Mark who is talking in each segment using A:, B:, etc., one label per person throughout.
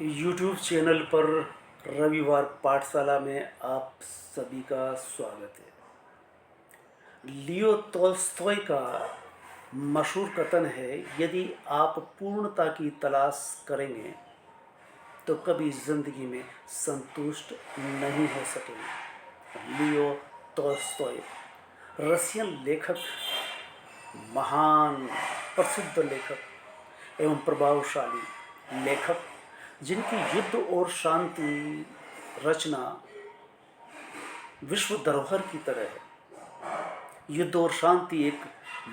A: YouTube channel पर रविवार पाठशाला में आप सभी का स्वागत है। लियो तोल्स्टॉय का मशहूर कथन है, यदि आप पूर्णता की तलाश करेंगे तो कभी ज़िंदगी में संतुष्ट नहीं हो सकेंगे। लियो तोल्स्टॉय रशियन लेखक, महान प्रसिद्ध लेखक एवं प्रभावशाली लेखक, जिनकी युद्ध और शांति रचना विश्व धरोहर की तरह है। युद्ध और शांति एक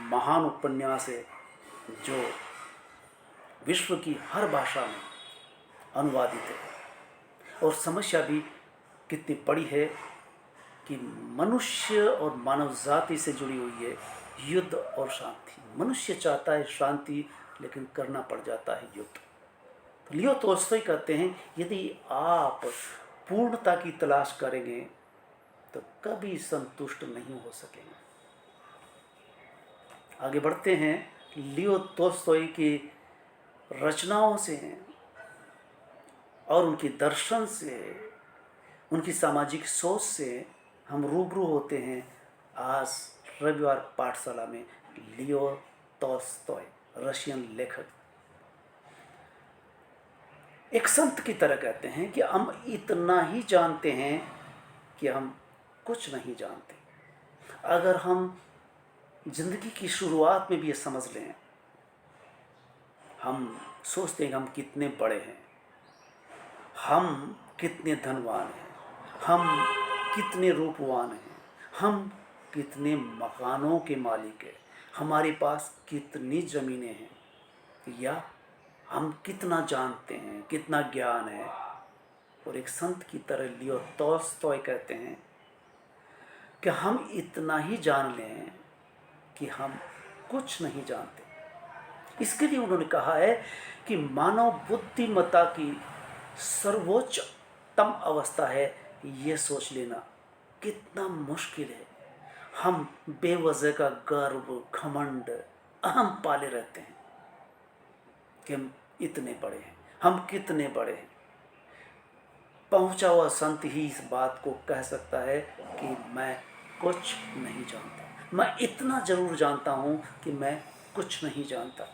A: महान उपन्यास है जो विश्व की हर भाषा में अनुवादित है। और समस्या भी कितनी बड़ी है कि मनुष्य और मानव जाति से जुड़ी हुई है युद्ध और शांति। मनुष्य चाहता है शांति, लेकिन करना पड़ जाता है युद्ध। तो लियो तोल्स्टॉय कहते हैं, यदि आप पूर्णता की तलाश करेंगे तो कभी संतुष्ट नहीं हो सकेंगे। आगे बढ़ते हैं। लियो तोल्स्टॉय की रचनाओं से और उनके दर्शन से, उनकी सामाजिक सोच से हम रूबरू होते हैं आज रविवार पाठशाला में। लियो तोल्स्टॉय रशियन लेखक एक संत की तरह कहते हैं कि हम इतना ही जानते हैं कि हम कुछ नहीं जानते। अगर हम जिंदगी की शुरुआत में भी ये समझ लें, हम सोचते हैं कि हम कितने बड़े हैं, हम कितने धनवान हैं, हम कितने रूपवान हैं, हम कितने मकानों के मालिक हैं, हमारे पास कितनी ज़मीनें हैं, या हम कितना जानते हैं, कितना ज्ञान है। और एक संत की तरह लियो तोल्स्टॉय कहते हैं कि हम इतना ही जान लें कि हम कुछ नहीं जानते। इसके लिए उन्होंने कहा है कि मानव बुद्धिमत्ता की सर्वोच्चतम अवस्था है ये सोच लेना। कितना मुश्किल है। हम बेवजह का गर्व, घमंड, अहम पाले रहते हैं कि हम इतने बड़े हैं, हम कितने बड़े हैं। पहुंचा हुआ संत ही इस बात को कह सकता है कि मैं कुछ नहीं जानता। मैं इतना जरूर जानता हूं कि मैं कुछ नहीं जानता।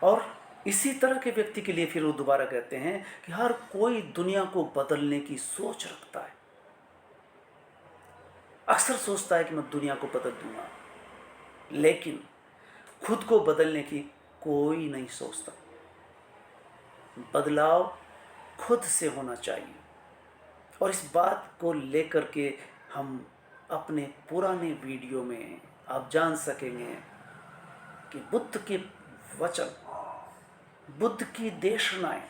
A: और इसी तरह के व्यक्ति के लिए फिर वो दोबारा कहते हैं कि हर कोई दुनिया को बदलने की सोच रखता है। अक्सर सोचता है कि मैं दुनिया को बदल दूंगा, लेकिन खुद को बदलने की कोई नहीं सोचता। बदलाव खुद से होना चाहिए। और इस बात को लेकर के हम अपने पुराने वीडियो में आप जान सकेंगे कि बुद्ध के वचन, बुद्ध की देशनाएं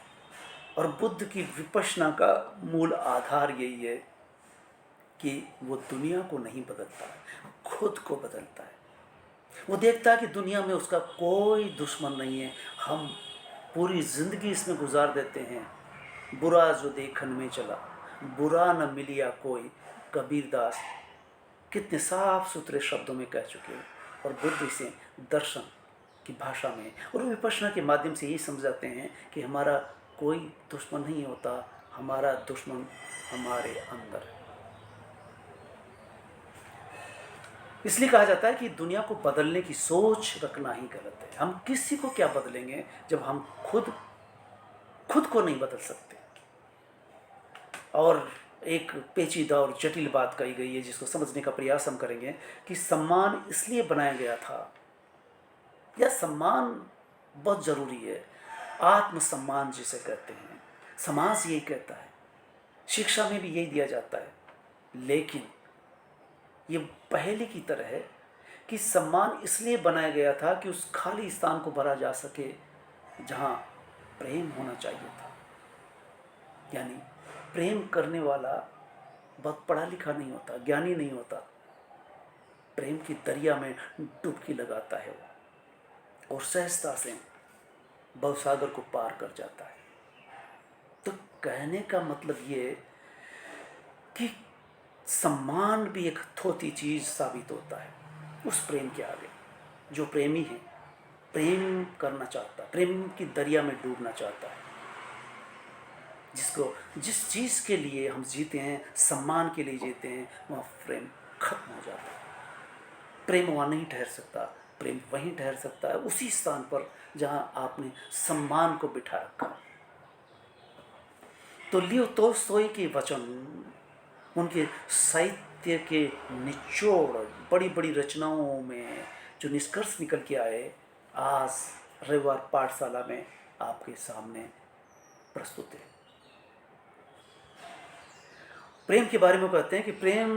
A: और बुद्ध की विपश्यना का मूल आधार यही है कि वो दुनिया को नहीं बदलता है, खुद को बदलता है। वो देखता है कि दुनिया में उसका कोई दुश्मन नहीं है। हम पूरी ज़िंदगी इसमें गुजार देते हैं। बुरा जो देखन में चला, बुरा न मिलिया कोई, कबीरदास कितने साफ सुथरे शब्दों में कह चुके हैं। और बुद्ध इसे दर्शन की भाषा में और विपश्यना के माध्यम से यही समझाते हैं कि हमारा कोई दुश्मन नहीं होता, हमारा दुश्मन हमारे अंदर है। इसलिए कहा जाता है कि दुनिया को बदलने की सोच रखना ही गलत है। हम किसी को क्या बदलेंगे जब हम खुद को नहीं बदल सकते। और एक पेचीदा और जटिल बात कही गई है जिसको समझने का प्रयास हम करेंगे कि सम्मान इसलिए बनाया गया था, या सम्मान बहुत ज़रूरी है, आत्मसम्मान जिसे कहते हैं, समाज यही कहता है, शिक्षा में भी यही दिया जाता है। लेकिन ये पहले की तरह है कि सम्मान इसलिए बनाया गया था कि उस खाली स्थान को भरा जा सके जहाँ प्रेम होना चाहिए था। यानी प्रेम करने वाला बहुत पढ़ा लिखा नहीं होता, ज्ञानी नहीं होता। प्रेम की दरिया में डुबकी लगाता है वो, और सहजता से भवसागर को पार कर जाता है। तो कहने का मतलब ये कि सम्मान भी एक थोथी चीज़ साबित होता है उस प्रेम के आगे। जो प्रेमी है प्रेम करना चाहता है, प्रेम की दरिया में डूबना चाहता है। जिस चीज़ के लिए हम जीते हैं, सम्मान के लिए जीते हैं, वहाँ प्रेम खत्म हो जाता है। प्रेम वहाँ नहीं ठहर सकता। प्रेम वहीं ठहर सकता है उसी स्थान पर जहाँ आपने सम्मान को बिठा रखा है। तो लियो तोल्स्टॉय के वचन, उनके साहित्य के निचोड़, बड़ी बड़ी रचनाओं में जो निष्कर्ष निकल के आए, आज रविवार पाठशाला में आपके सामने प्रस्तुत है। प्रेम के बारे में कहते हैं कि प्रेम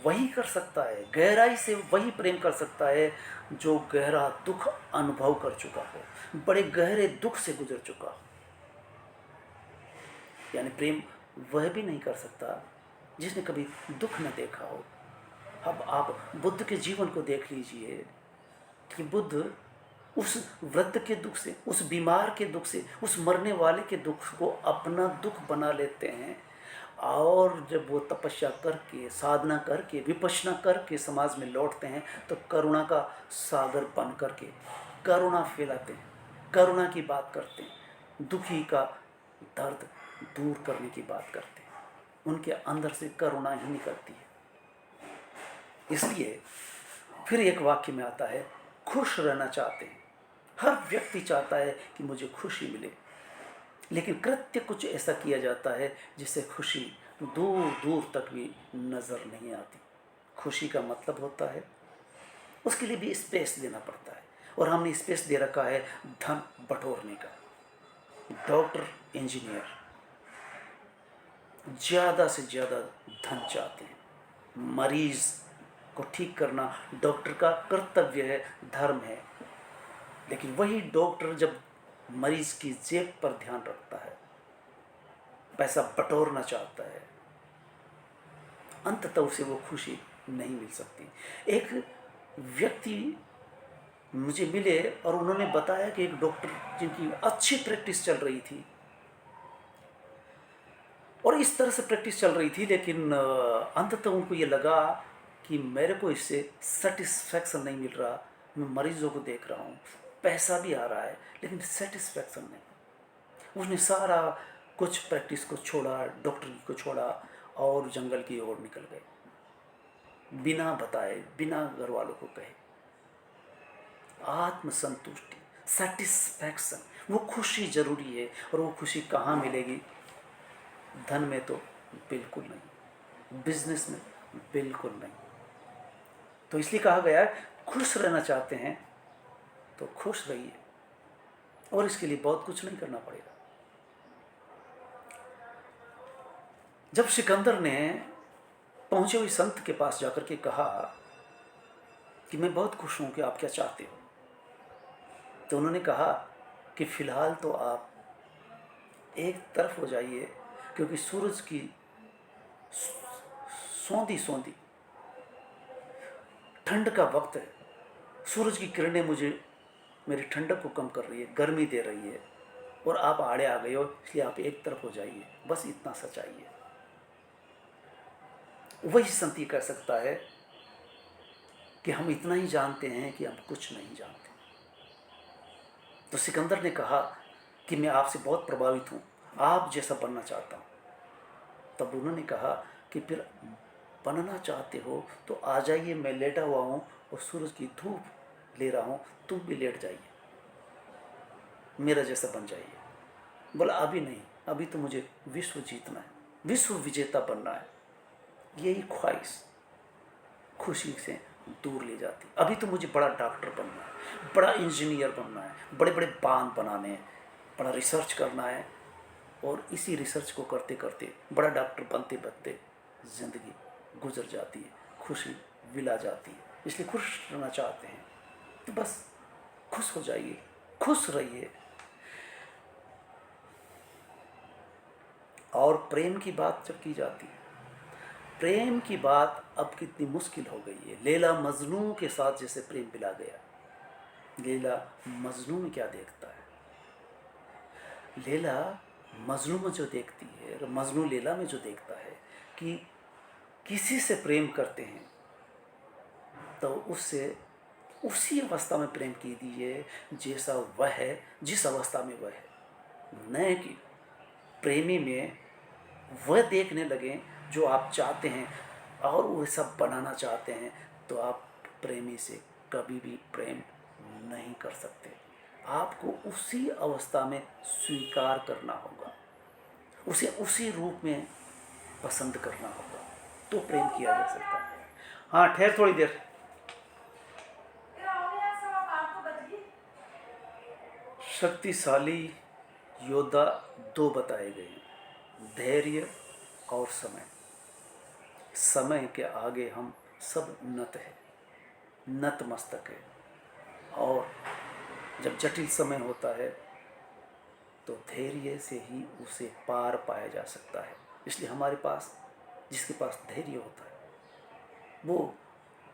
A: वही कर सकता है, गहराई से वही प्रेम कर सकता है जो गहरा दुख अनुभव कर चुका हो, बड़े गहरे दुख से गुजर चुका हो। यानी प्रेम वह भी नहीं कर सकता जिसने कभी दुख न देखा हो। अब आप बुद्ध के जीवन को देख लीजिए कि बुद्ध उस वृद्ध के दुख से, उस बीमार के दुख से, उस मरने वाले के दुख को अपना दुख बना लेते हैं, और जब वो तपस्या करके, साधना करके, विपश्यना करके समाज में लौटते हैं तो करुणा का सागर बन करके करुणा फैलाते हैं, करुणा की बात करते हैं, दुखी का दर्द दूर करने की बात करते हैं। उनके अंदर से करुणा ही निकलती है। इसलिए फिर एक वाक्य में आता है, खुश रहना चाहते हैं। हर व्यक्ति चाहता है कि मुझे खुशी मिले, लेकिन कृत्य कुछ ऐसा किया जाता है जिससे खुशी दूर दूर तक भी नज़र नहीं आती। खुशी का मतलब होता है उसके लिए भी स्पेस देना पड़ता है, और हमने स्पेस दे रखा है धन बटोरने का। डॉक्टर, इंजीनियर ज़्यादा से ज़्यादा धन चाहते हैं। मरीज को ठीक करना डॉक्टर का कर्तव्य है, धर्म है। लेकिन वही डॉक्टर जब मरीज की जेब पर ध्यान रखता है, पैसा बटोरना चाहता है, अंततः उसे वो खुशी नहीं मिल सकती। एक व्यक्ति मुझे मिले और उन्होंने बताया कि एक डॉक्टर जिनकी अच्छी प्रैक्टिस चल रही थी, और इस तरह से प्रैक्टिस चल रही थी, लेकिन अंततः उनको ये लगा कि मेरे को इससे सेटिस्फैक्शन नहीं मिल रहा। मैं मरीजों को देख रहा हूँ, पैसा भी आ रहा है, लेकिन सेटिस्फैक्शन नहीं। उसने सारा कुछ प्रैक्टिस को छोड़ा, डॉक्टर को छोड़ा, और जंगल की ओर निकल गए, बिना बताए, बिना घर वालों को कहे। आत्मसंतुष्टि, सेटिस्फैक्शन, वो खुशी जरूरी है। और वो खुशी कहाँ मिलेगी? धन में तो बिल्कुल नहीं, बिजनेस में बिल्कुल नहीं। तो इसलिए कहा गया है, खुश रहना चाहते हैं तो खुश रहिए, और इसके लिए बहुत कुछ नहीं करना पड़ेगा। जब सिकंदर ने पहुंचे हुए संत के पास जाकर के कहा कि मैं बहुत खुश हूं, कि आप क्या चाहते हो, तो उन्होंने कहा कि फिलहाल तो आप एक तरफ हो जाइए, क्योंकि सूरज की सौंधी सौंधी ठंड का वक्त है। सूरज की किरणें मुझे, मेरी ठंडक को कम कर रही है, गर्मी दे रही है, और आप आड़े आ गए हो, इसलिए आप एक तरफ हो जाइए, बस इतना सा चाहिए। वही संत कह सकता है कि हम इतना ही जानते हैं कि हम कुछ नहीं जानते। तो सिकंदर ने कहा कि मैं आपसे बहुत प्रभावित हूँ, आप जैसा बनना चाहता हूँ। तब उन्होंने कहा कि फिर बनना चाहते हो तो आ जाइए, मैं लेटा हुआ हूँ और सूरज की धूप ले रहा हूँ, तुम भी लेट जाइए, मेरा जैसा बन जाइए। बोला अभी नहीं, अभी तो मुझे विश्व जीतना है, विश्व विजेता बनना है। यही ख्वाहिश खुशी से दूर ले जाती। अभी तो मुझे बड़ा डॉक्टर बनना है, बड़ा इंजीनियर बनना है, बड़े बड़े बांध बनाने हैं, बड़ा रिसर्च करना है, और इसी रिसर्च को करते करते, बड़ा डॉक्टर बनते बनते ज़िंदगी गुजर जाती है, खुशी विला जाती है। इसलिए खुश रहना चाहते हैं तो बस खुश हो जाइए, खुश रहिए। और प्रेम की बात जब की जाती है, प्रेम की बात अब कितनी मुश्किल हो गई है। लैला मजनू के साथ जैसे प्रेम पिला गया। लैला मजनू में क्या देखता है? लैला मजनू में जो देखती है, और मजनू लैला में जो देखता है कि किसी से प्रेम करते हैं तो उससे उसी अवस्था में प्रेम कीजिए जैसा वह है, जिस अवस्था में वह है। न कि प्रेमी में वह देखने लगें जो आप चाहते हैं और वह सब बनाना चाहते हैं, तो आप प्रेमी से कभी भी प्रेम नहीं कर सकते। आपको उसी अवस्था में स्वीकार करना होगा, उसे उसी रूप में पसंद करना होगा, तो प्रेम किया जा सकता है। हाँ, ठहर थोड़ी देर। शक्तिशाली योद्धा दो बताए गए हैं, धैर्य और समय। समय के आगे हम सब नत है, नतमस्तक है। और जब जटिल समय होता है तो धैर्य से ही उसे पार पाया जा सकता है। इसलिए हमारे पास, जिसके पास धैर्य होता है, वो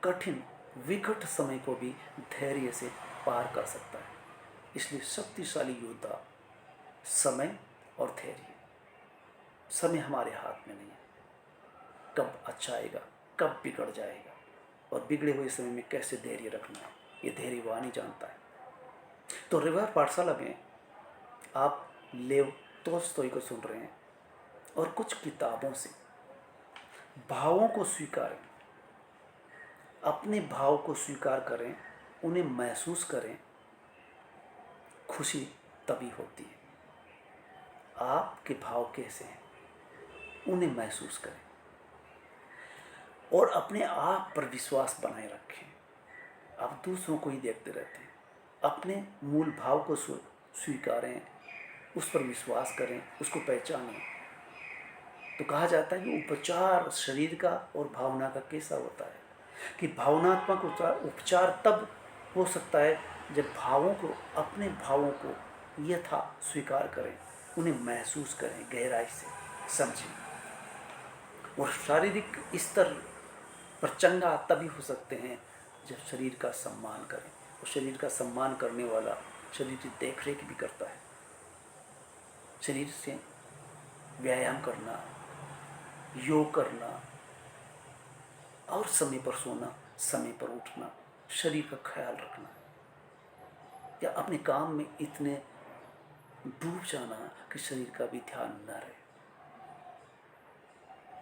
A: कठिन विकट समय को भी धैर्य से पार कर सकता है। इसलिए शक्तिशाली योद्धा समय और धैर्य। समय हमारे हाथ में नहीं है, कब अच्छा आएगा, कब बिगड़ जाएगा, और बिगड़े हुए समय में कैसे धैर्य रखना है, ये धैर्यवान ही जानता है। तो रिवार पाठशाला में आप लेव तोल्स्टॉय को सुन रहे हैं, और कुछ किताबों से भावों को स्वीकारें, अपने भाव को स्वीकार करें, उन्हें महसूस करें। खुशी तभी होती है। आपके भाव कैसे हैं, उन्हें महसूस करें और अपने आप पर विश्वास बनाए रखें। आप दूसरों को ही देखते रहते हैं, अपने मूल भाव को स्वीकारें, उस पर विश्वास करें, उसको पहचानें। तो कहा जाता है कि उपचार शरीर का और भावना का कैसा होता है, कि भावनात्मक उपचार तब हो सकता है जब भावों को, अपने भावों को यथा स्वीकार करें, उन्हें महसूस करें, गहराई से समझें। और शारीरिक स्तर पर चंगा तभी हो सकते हैं जब शरीर का सम्मान करें। और शरीर का सम्मान करने वाला शरीर की देख रेख भी करता है। शरीर से व्यायाम करना, योग करना, और समय पर सोना, समय पर उठना, शरीर का ख्याल रखना, या अपने काम में इतने डूब जाना कि शरीर का भी ध्यान न रहे।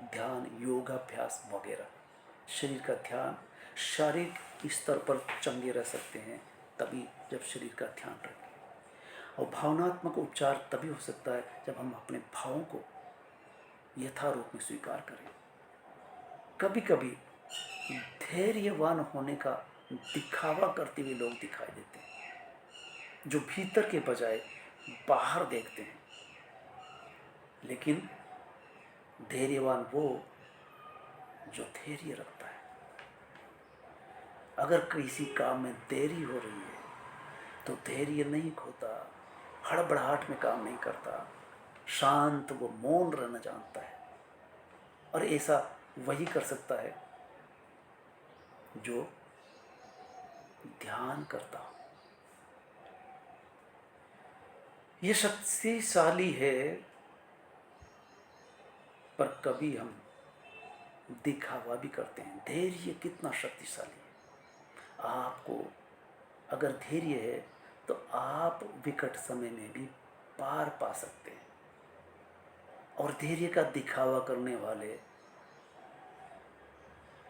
A: ध्यान, योगाभ्यास वगैरह, शरीर का ध्यान, शारीरिक स्तर पर चंगे रह सकते हैं तभी जब शरीर का ध्यान रखें। और भावनात्मक उपचार तभी हो सकता है जब हम अपने भावों को यथारूप में स्वीकार करें। कभी कभी धैर्यवान होने का दिखावा करते हुए लोग दिखाई देते हैं, जो भीतर के बजाय बाहर देखते हैं। लेकिन धैर्यवान वो जो धैर्य रखता है। अगर किसी काम में देरी हो रही है तो धैर्य नहीं खोता, हड़बड़ाहट में काम नहीं करता, शांत वो मौन रहना जानता है। और ऐसा वही कर सकता है जो ध्यान करता हो। ये शक्तिशाली है, पर कभी हम दिखावा भी करते हैं। धैर्य कितना शक्तिशाली है। आपको अगर धैर्य है तो आप विकट समय में भी पार पा सकते हैं। और धैर्य का दिखावा करने वाले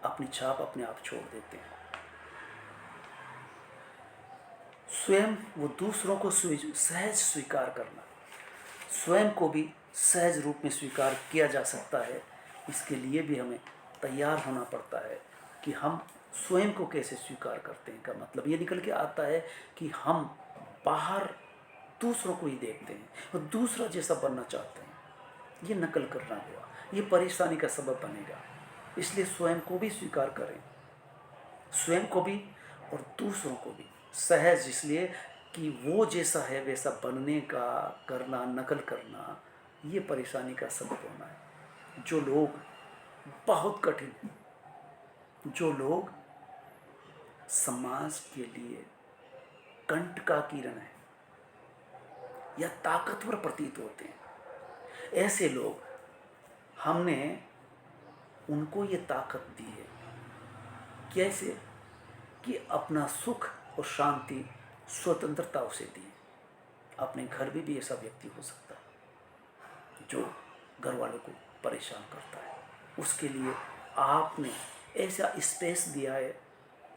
A: अपनी छाप अपने आप छोड़ देते हैं। स्वयं वो दूसरों को सहज स्वीकार करना, स्वयं को भी सहज रूप में स्वीकार किया जा सकता है। इसके लिए भी हमें तैयार होना पड़ता है कि हम स्वयं को कैसे स्वीकार करते हैं। का मतलब ये निकल के आता है कि हम बाहर दूसरों को ही देखते हैं और दूसरा जैसा बनना चाहते हैं। ये नकल करना हुआ, ये परेशानी का सबब बनेगा। इसलिए स्वयं को भी स्वीकार करें, स्वयं को भी और दूसरों को भी। सहज इसलिए कि वो जैसा है वैसा बनने का, करना, नकल करना, ये परेशानी का सबब होना है। जो लोग बहुत कठिन, जो लोग समाज के लिए कंट का किरण है या ताकतवर प्रतीत होते हैं, ऐसे लोग, हमने उनको ये ताकत दी है। कैसे? कि अपना सुख और शांति, स्वतंत्रता उसे दी। अपने घर में भी ऐसा व्यक्ति हो सकता है जो घर वालों को परेशान करता है। उसके लिए आपने ऐसा स्पेस दिया है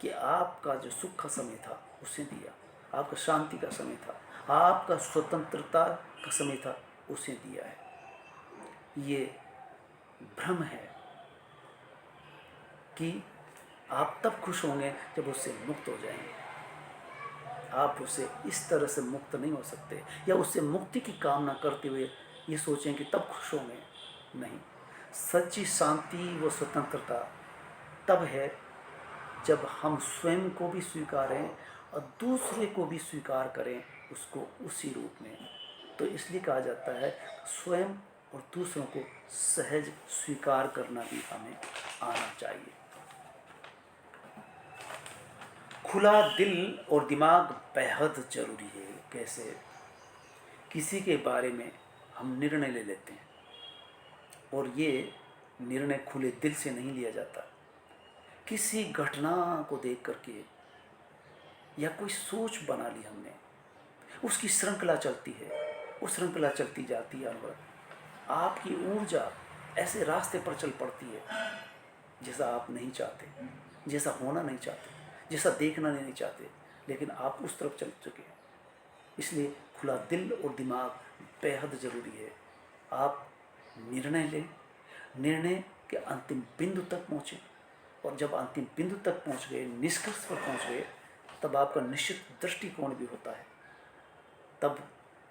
A: कि आपका जो सुख का समय था उसे दिया, आपका शांति का समय था, आपका स्वतंत्रता का समय था, उसे दिया है। ये भ्रम है कि आप तब खुश होंगे जब उससे मुक्त हो जाएंगे। आप उससे इस तरह से मुक्त नहीं हो सकते, या उससे मुक्ति की कामना करते हुए ये सोचें कि तब खुश होंगे। नहीं, सच्ची शांति व स्वतंत्रता तब है जब हम स्वयं को भी स्वीकारें और दूसरे को भी स्वीकार करें उसको उसी रूप में। तो इसलिए कहा जाता है स्वयं और दूसरों को सहज स्वीकार करना भी हमें आना चाहिए। खुला दिल और दिमाग बेहद जरूरी है। कैसे? किसी के बारे में हम निर्णय ले लेते हैं और ये निर्णय खुले दिल से नहीं लिया जाता। किसी घटना को देख करके या कोई सोच बना ली हमने, उसकी श्रृंखला चलती है, वो श्रृंखला चलती जाती है। अनवरत आपकी ऊर्जा ऐसे रास्ते पर चल पड़ती है जैसा आप नहीं चाहते, जैसा होना नहीं चाहते, जैसा देखना नहीं चाहते, लेकिन आप उस तरफ चल चुके हैं। इसलिए खुला दिल और दिमाग बेहद ज़रूरी है। आप निर्णय लें, निर्णय के अंतिम बिंदु तक पहुँचें, और जब अंतिम बिंदु तक पहुँच गए, निष्कर्ष पर पहुँच गए, तब आपका निश्चित दृष्टिकोण भी होता है, तब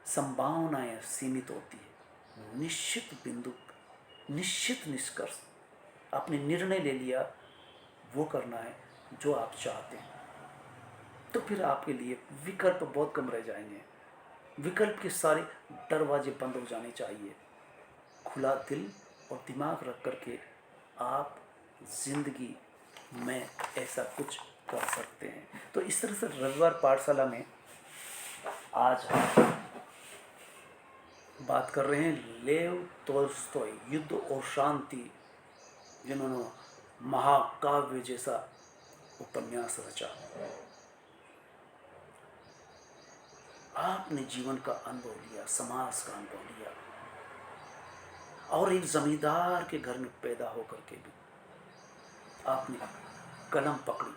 A: संभावनाएं सीमित होती है। निश्चित बिंदु, निश्चित निष्कर्ष, आपने निर्णय ले लिया, वो करना है जो आप चाहते हैं, तो फिर आपके लिए विकल्प बहुत कम रह जाएंगे। विकल्प के सारे दरवाजे बंद हो जाने चाहिए। खुला दिल और दिमाग रख करके आप जिंदगी में ऐसा कुछ कर सकते हैं। तो इस तरह से रविवार पाठशाला में आज हम बात कर रहे हैं लेव तोल्स्टॉय, युद्ध और शांति, जिन्होंने महाकाव्य जैसा उपन्यास रचा। आपने जीवन का अनुभव लिया, समाज का अनुभव लिया, और एक जमींदार के घर में पैदा होकर के भी आपने कलम पकड़ी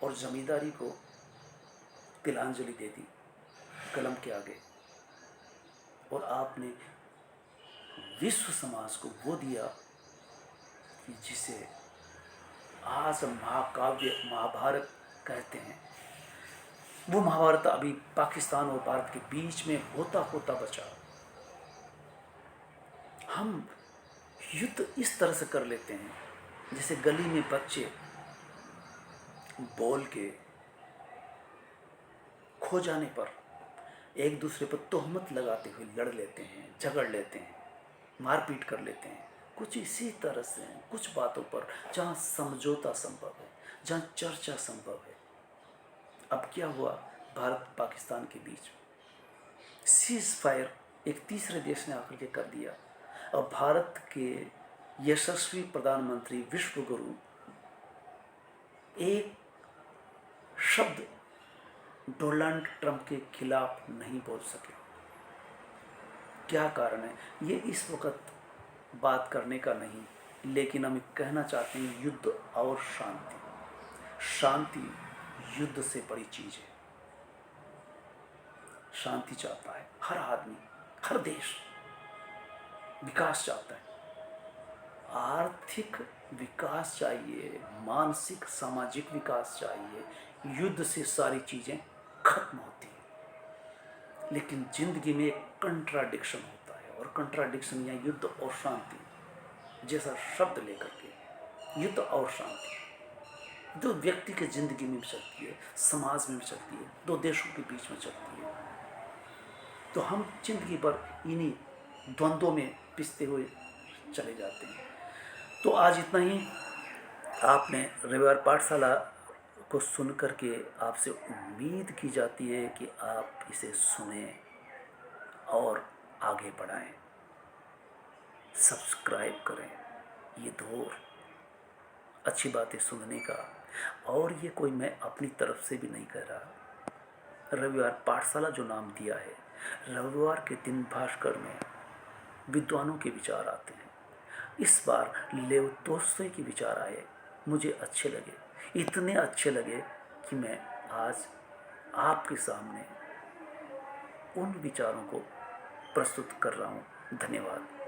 A: और जमींदारी को तिलांजलि दे दी कलम के आगे, और आपने विश्व समाज को वो दिया कि जिसे आज हम महाकाव्य महाभारत कहते हैं। वो महाभारत अभी पाकिस्तान और भारत के बीच में होता होता बचा। हम युद्ध इस तरह से कर लेते हैं जैसे गली में बच्चे बोल के खो जाने पर एक दूसरे पर तोहमत लगाते हुए लड़ लेते हैं, झगड़ लेते हैं, मारपीट कर लेते हैं। कुछ इसी तरह से कुछ बातों पर जहाँ समझौता संभव है, जहाँ चर्चा संभव है। अब क्या हुआ भारत पाकिस्तान के बीच? सीज फायर एक तीसरे देश ने आकर के कर दिया, और भारत के यशस्वी प्रधानमंत्री विश्व गुरु एक शब्द डोनाल्ड ट्रंप के खिलाफ नहीं बोल सके। क्या कारण है? ये इस वक्त बात करने का नहीं, लेकिन हम कहना चाहते हैं युद्ध और शांति। शांति युद्ध से बड़ी चीज है। शांति चाहता है हर आदमी, हर देश विकास चाहता है, आर्थिक विकास चाहिए, मानसिक सामाजिक विकास चाहिए। युद्ध से सारी चीजें खत्म होती हैं। लेकिन जिंदगी में एक कंट्राडिक्शन होता है, और कंट्राडिक्शन या युद्ध और शांति जैसा शब्द लेकर के, युद्ध और शांति दो व्यक्ति के जिंदगी में भी चलती है, समाज में भी चलती है, दो देशों के बीच में चलती है। तो हम जिंदगी भर इन्हीं द्वंद्वों में पिसते हुए चले जाते हैं। तो आज इतना ही। आपने रविवार पाठशाला को सुन करके आपसे उम्मीद की जाती है कि आप इसे सुने और आगे बढ़ाएं, सब्सक्राइब करें। ये दौर अच्छी बातें सुनने का, और ये कोई मैं अपनी तरफ से भी नहीं कह रहा। रविवार पाठशाला जो नाम दिया है, रविवार के दिन भास्कर में विद्वानों के विचार आते हैं। इस बार लेव तोल्स्टॉय के विचार आए, मुझे अच्छे लगे, इतने अच्छे लगे कि मैं आज आपके सामने उन विचारों को प्रस्तुत कर रहा हूँ। धन्यवाद।